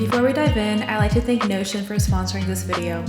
Before we dive in, I'd like to thank Notion for sponsoring this video.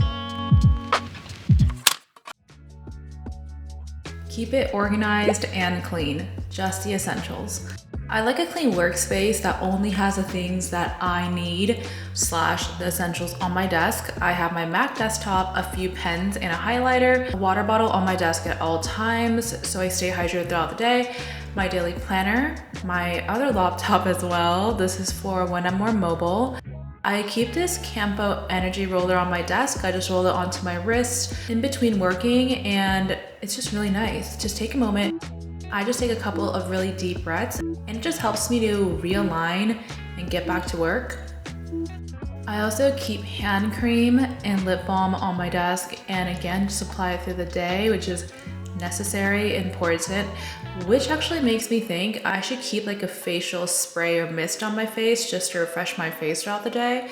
Keep it organized and clean, just the essentials. I like a clean workspace that only has the things that I need / the essentials on my desk. I have my Mac desktop, a few pens and a highlighter, a water bottle on my desk at all times so I stay hydrated throughout the day, my daily planner, my other laptop as well. This is for when I'm more mobile. I keep this Campo energy roller on my desk. I just roll it onto my wrist in between working and it's just really nice. Just take a moment. I just take a couple of really deep breaths and it just helps me to realign and get back to work. I also keep hand cream and lip balm on my desk and again, just apply it through the day, which is necessary, important, which actually makes me think I should keep like a facial spray or mist on my face just to refresh my face throughout the day.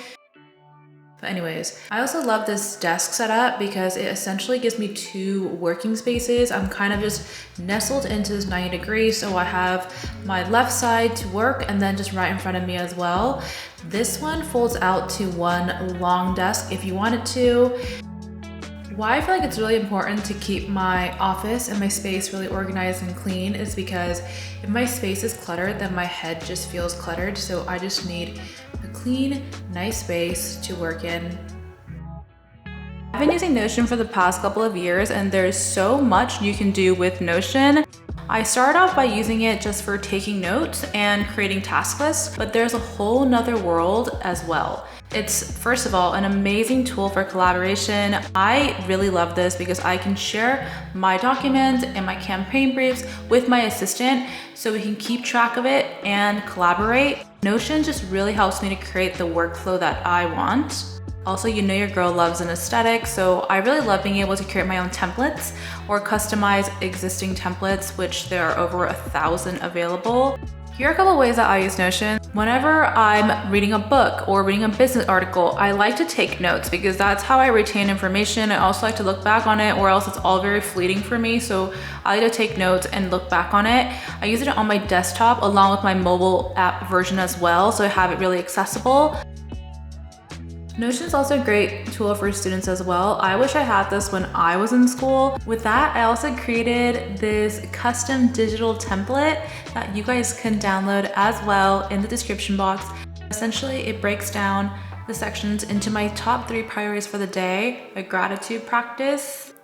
But anyways, I also love this desk setup because it essentially gives me two working spaces. I'm kind of just nestled into this 90 degrees. So I have my left side to work and then just right in front of me as well. This one folds out to one long desk if you wanted to. Why I feel like it's really important to keep my office and my space really organized and clean is because if my space is cluttered, then my head just feels cluttered. So I just need a clean, nice space to work in. I've been using Notion for the past couple of years and there's so much you can do with Notion. I started off by using it just for taking notes and creating task lists, but there's a whole nother world as well. It's, first of all, an amazing tool for collaboration. I really love this because I can share my documents and my campaign briefs with my assistant so we can keep track of it and collaborate. Notion just really helps me to create the workflow that I want. Also, you know your girl loves an aesthetic, so I really love being able to create my own templates or customize existing templates, which there are over 1,000 available. Here are a couple of ways that I use Notion. Whenever I'm reading a book or reading a business article, I like to take notes because that's how I retain information. I also like to look back on it or else it's all very fleeting for me. So I like to take notes and look back on it. I use it on my desktop along with my mobile app version as well. So I have it really accessible. Notion is also a great tool for students as well. I wish I had this when I was in school. With that, I also created this custom digital template that you guys can download as well in the description box. Essentially, it breaks down the sections into my top 3 priorities for the day, a gratitude practice.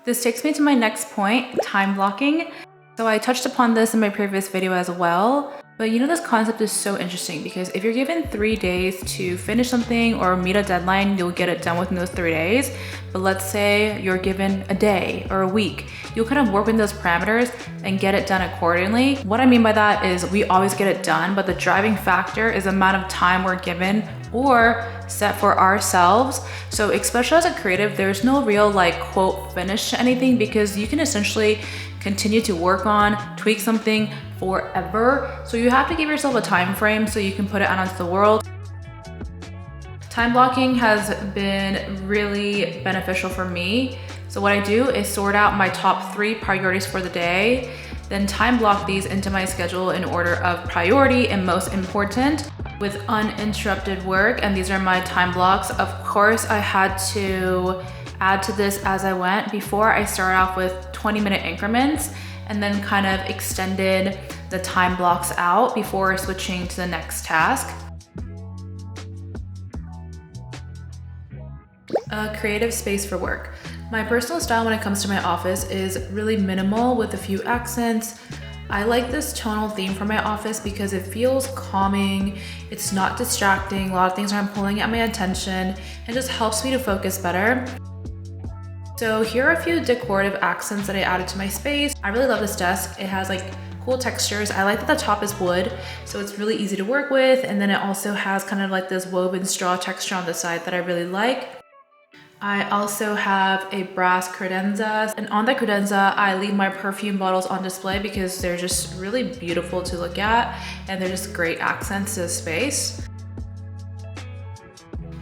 This takes me to my next point, time blocking. So I touched upon this in my previous video as well. But you know, this concept is so interesting because if you're given 3 days to finish something or meet a deadline, you'll get it done within those 3 days. But let's say you're given a day or a week, you'll kind of work within those parameters and get it done accordingly. What I mean by that is we always get it done, but the driving factor is the amount of time we're given or set for ourselves. So especially as a creative, there's no real like quote finish to anything because you can essentially continue to work on, tweak something forever. So you have to give yourself a time frame so you can put it out into the world. Time blocking has been really beneficial for me. So what I do is sort out my top 3 priorities for the day, then time block these into my schedule in order of priority and most important with uninterrupted work. And these are my time blocks. Of course, I had to add to this as I went. Before I started off with 20-minute increments and then kind of extended the time blocks out before switching to the next task. A creative space for work. My personal style when it comes to my office is really minimal with a few accents. I like this tonal theme for my office because it feels calming, it's not distracting, a lot of things aren't pulling at my attention, and just helps me to focus better. So here are a few decorative accents that I added to my space. I really love this desk. It has like cool textures. I like that the top is wood, so it's really easy to work with. And then it also has kind of like this woven straw texture on the side that I really like. I also have a brass credenza, and on the credenza, I leave my perfume bottles on display because they're just really beautiful to look at and they're just great accents to the space.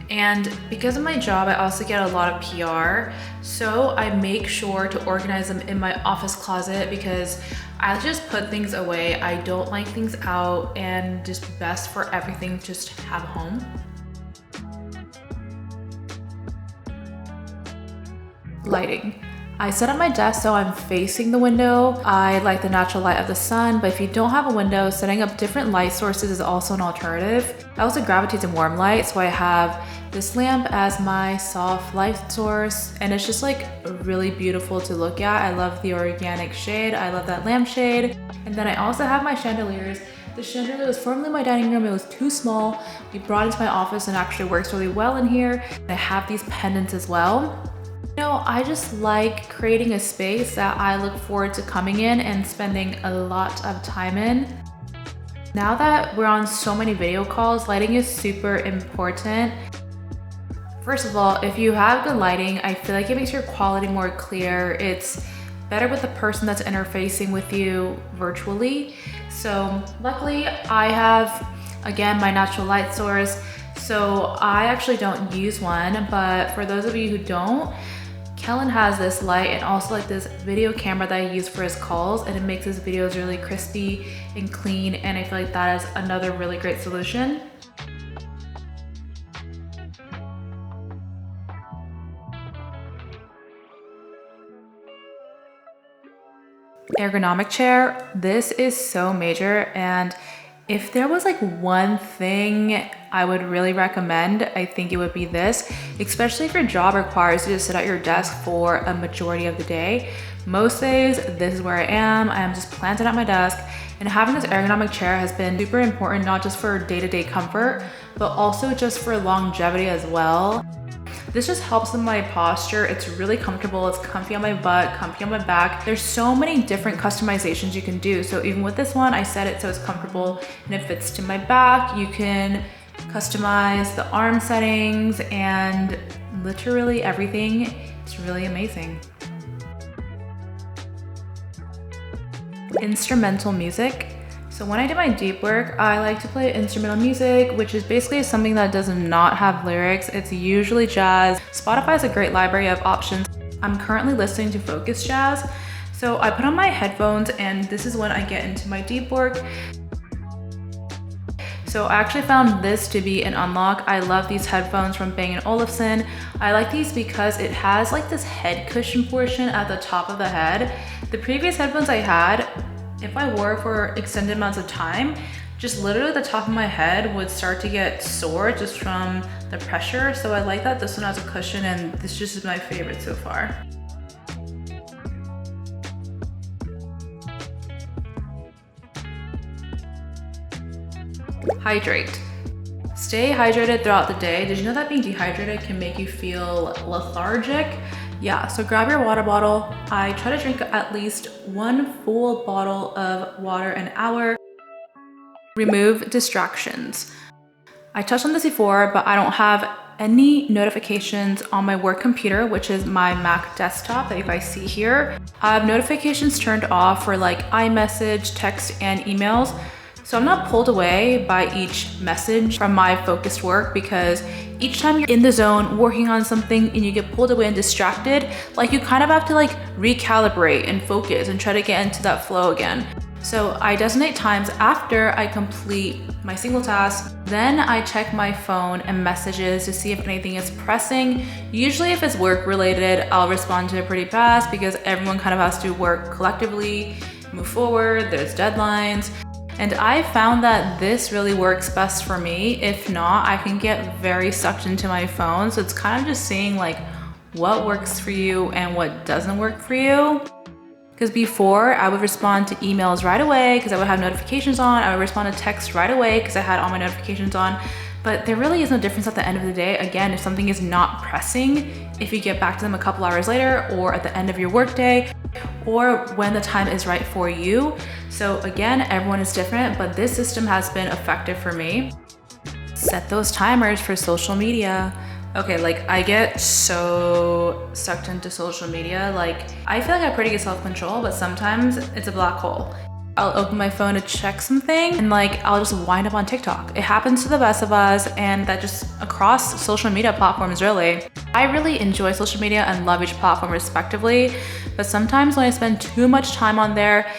And because of my job, I also get a lot of PR. So I make sure to organize them in my office closet because I just put things away. I don't like things out and just best for everything just have home. Lighting. I set up my desk so I'm facing the window. I like the natural light of the sun, but if you don't have a window, setting up different light sources is also an alternative. I also gravitate to warm light, so I have this lamp as my soft light source, and it's just like really beautiful to look at. I love the organic shade. I love that lampshade. And then I also have my chandeliers. The chandelier was formerly my dining room. It was too small. We brought it into my office and actually works really well in here. And I have these pendants as well. You know, I just like creating a space that I look forward to coming in and spending a lot of time in. Now that we're on so many video calls, lighting is super important. First of all, if you have good lighting, I feel like it makes your quality more clear. It's better with the person that's interfacing with you virtually. So luckily I have, again, my natural light source. So I actually don't use one, but for those of you who don't, Kellen has this light and also like this video camera that I use for his calls, and it makes his videos really crispy and clean, and I feel like that is another really great solution. Ergonomic chair. This is so major, and if there was like one thing I would really recommend, I think it would be this, especially if your job requires you to sit at your desk for a majority of the day. Most days, this is where I am. I am just planted at my desk, and having this ergonomic chair has been super important, not just for day-to-day comfort, but also just for longevity as well. This just helps with my posture. It's really comfortable. It's comfy on my butt, comfy on my back. There's so many different customizations you can do. So even with this one, I set it so it's comfortable and it fits to my back. You can customize the arm settings and literally everything. It's really amazing. Instrumental music. So when I do my deep work, I like to play instrumental music, which is basically something that does not have lyrics. It's usually jazz. Spotify has a great library of options. I'm currently listening to focus jazz. So I put on my headphones, and this is when I get into my deep work. So I actually found this to be an unlock. I love these headphones from Bang & Olufsen. I like these because it has like this head cushion portion at the top of the head. The previous headphones I had, if I wore for extended amounts of time, just literally the top of my head would start to get sore just from the pressure. So I like that this one has a cushion, and this just is my favorite so far. Hydrate. Stay hydrated throughout the day. Did you know that being dehydrated can make you feel lethargic? Yeah, so grab your water bottle. I try to drink at least 1 full bottle of water an hour. Remove distractions. I touched on this before, but I don't have any notifications on my work computer, which is my Mac desktop that you guys see here. I have notifications turned off for like iMessage, text, and emails. So I'm not pulled away by each message from my focused work, because each time you're in the zone working on something and you get pulled away and distracted, like you kind of have to like recalibrate and focus and try to get into that flow again. So I designate times after I complete my single task. Then I check my phone and messages to see if anything is pressing. Usually if it's work related, I'll respond to it pretty fast because everyone kind of has to work collectively, move forward, there's deadlines. And I found that this really works best for me. If not, I can get very sucked into my phone. So it's kind of just seeing like what works for you and what doesn't work for you. Because before, I would respond to emails right away because I would have notifications on. I would respond to text right away because I had all my notifications on. But there really is no difference at the end of the day. Again, if something is not pressing, if you get back to them a couple hours later or at the end of your workday, or when the time is right for you. So again, everyone is different, but this system has been effective for me. Set those timers for social media. Okay, like I get so sucked into social media. Like I feel like I have pretty good self-control, but sometimes it's a black hole. I'll open my phone to check something and like I'll just wind up on TikTok. It happens to the best of us, and that just across social media platforms really. I really enjoy social media and love each platform respectively, but sometimes when I spend too much time on there,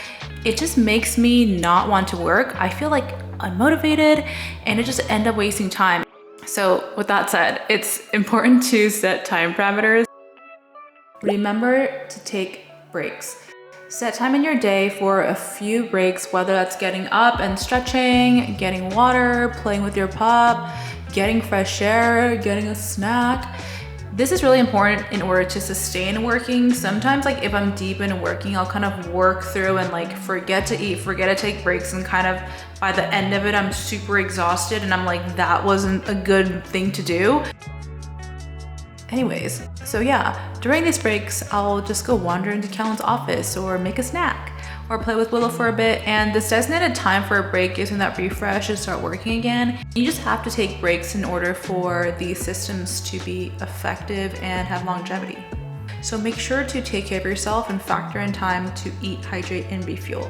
it just makes me not want to work. I feel like unmotivated and it just end up wasting time. So with that said, it's important to set time parameters. Remember to take breaks. Set time in your day for a few breaks, whether that's getting up and stretching, getting water, playing with your pup, getting fresh air, getting a snack. This is really important in order to sustain working. Sometimes like if I'm deep into working, I'll kind of work through and like forget to eat, forget to take breaks, and kind of by the end of it, I'm super exhausted and I'm like, that wasn't a good thing to do. Anyways, so yeah, during these breaks, I'll just go wander into Callan's office or make a snack or play with Willow for a bit. And this designated time for a break gives me that refresh and start working again. You just have to take breaks in order for these systems to be effective and have longevity. So make sure to take care of yourself and factor in time to eat, hydrate, and refuel.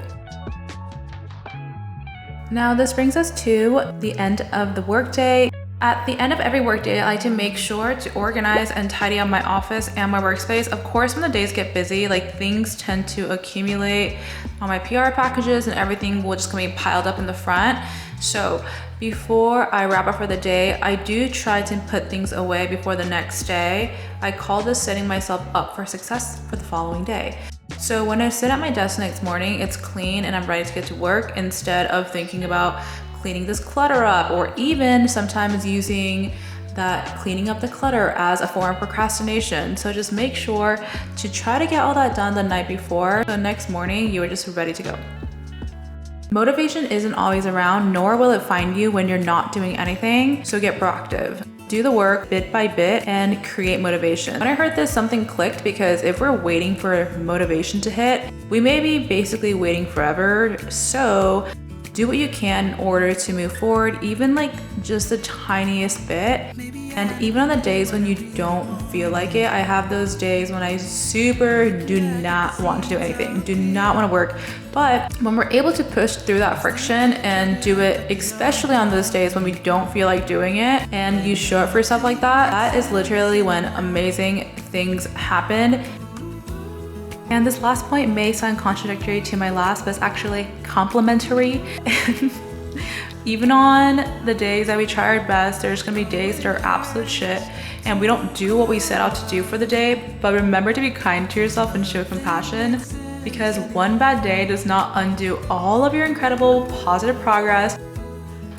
Now this brings us to the end of the workday. At the end of every workday, I like to make sure to organize and tidy up my office and my workspace. Of course, when the days get busy, like things tend to accumulate on my PR packages and everything will just be piled up in the front. So before I wrap up for the day, I do try to put things away before the next day. I call this setting myself up for success for the following day. So when I sit at my desk next morning, it's clean and I'm ready to get to work instead of thinking about cleaning this clutter up, or even sometimes using that cleaning up the clutter as a form of procrastination. So just make sure to try to get all that done the night before. So next morning, you are just ready to go. Motivation isn't always around, nor will it find you when you're not doing anything. So get proactive. Do the work bit by bit and create motivation. When I heard this, something clicked, because if we're waiting for motivation to hit, we may be basically waiting forever. So do what you can in order to move forward, even like just the tiniest bit. And even on the days when you don't feel like it, I have those days when I super do not want to do anything, do not want to work. But when we're able to push through that friction and do it, especially on those days when we don't feel like doing it, and you show up for yourself like that, that is literally when amazing things happen. And this last point may sound contradictory to my last, but it's actually complementary. Even on the days that we try our best, there's gonna be days that are absolute shit and we don't do what we set out to do for the day. But remember to be kind to yourself and show compassion, because one bad day does not undo all of your incredible positive progress.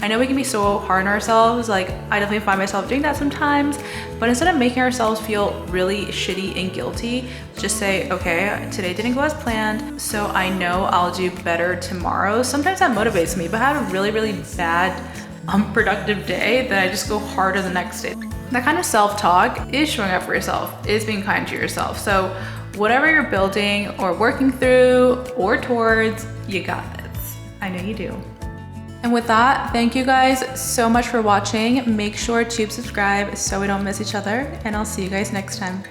I know we can be so hard on ourselves, like I definitely find myself doing that sometimes, but instead of making ourselves feel really shitty and guilty, just say, okay, today didn't go as planned, so I know I'll do better tomorrow. Sometimes that motivates me, but I have a really, really bad, unproductive day that I just go harder the next day. That kind of self-talk is showing up for yourself, is being kind to yourself. So whatever you're building or working through or towards, you got this. I know you do. And with that, thank you guys so much for watching. Make sure to subscribe so we don't miss each other, and I'll see you guys next time.